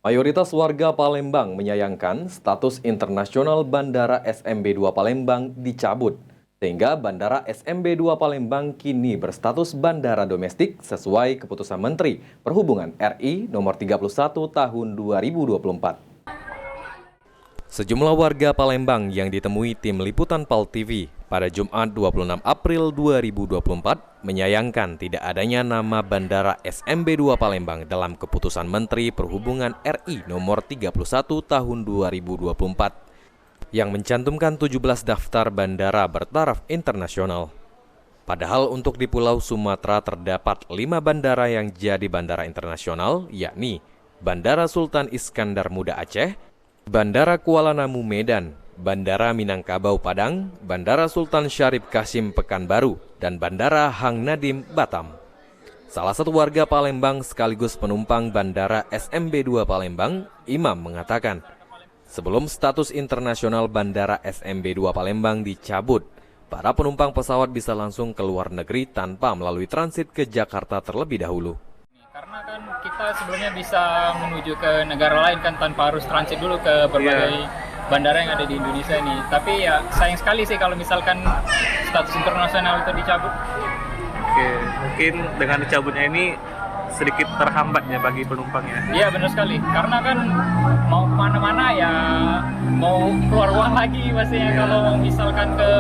Mayoritas warga Palembang menyayangkan status internasional Bandara SMB 2 Palembang dicabut, sehingga Bandara SMB 2 Palembang kini berstatus bandara domestik sesuai keputusan Menteri Perhubungan RI nomor 31 tahun 2024. Sejumlah warga Palembang yang ditemui tim liputan PAL TV pada Jumat 26 April 2024 menyayangkan tidak adanya nama Bandara SMB 2 Palembang dalam keputusan Menteri Perhubungan RI nomor 31 tahun 2024 yang mencantumkan 17 daftar bandara bertaraf internasional. Padahal untuk di Pulau Sumatera terdapat 5 bandara yang jadi bandara internasional, yakni Bandara Sultan Iskandar Muda Aceh, Bandara Kuala Namu Medan, Bandara Minangkabau Padang, Bandara Sultan Syarif Kasim Pekanbaru, dan Bandara Hang Nadim Batam. Salah satu warga Palembang sekaligus penumpang Bandara SMB 2 Palembang, Imam mengatakan, sebelum status internasional Bandara SMB 2 Palembang dicabut, para penumpang pesawat bisa langsung ke luar negeri tanpa melalui transit ke Jakarta terlebih dahulu. Karena kan kita sebelumnya bisa menuju ke negara lain kan tanpa harus transit dulu ke berbagai bandara yang ada di Indonesia ini. Tapi ya sayang sekali sih kalau misalkan status internasional itu dicabut. Oke, mungkin dengan dicabutnya ini sedikit terhambatnya bagi penumpangnya. Iya benar sekali, karena kan mau kemana-mana ya mau keluar uang lagi pastinya kalau misalkan ke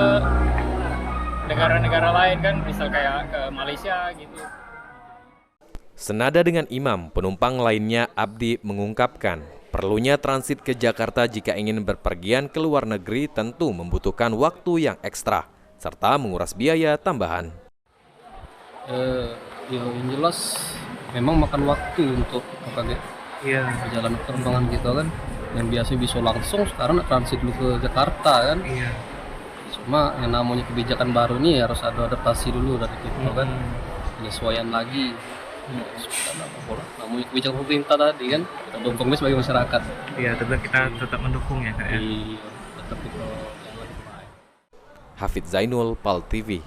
negara-negara lain kan, misal kayak ke Malaysia gitu. Senada dengan Imam, penumpang lainnya Abdi mengungkapkan, perlunya transit ke Jakarta jika ingin berpergian ke luar negeri tentu membutuhkan waktu yang ekstra, serta menguras biaya tambahan. Yang jelas memang makan waktu untuk perjalanan penerbangan kita kan, yang biasa bisa langsung sekarang transit dulu ke Jakarta kan. Cuma yang namanya kebijakan baru ini harus ada adaptasi dulu dari kita kan, penyesuaian lagi. Namanya kebijakan pemerintah tadi kan, kita dukung sebagai masyarakat. Iya, tentu kita tetap mendukung ya kak ya. Iya, tetap kita. Hafidz Zainul, PAL TV.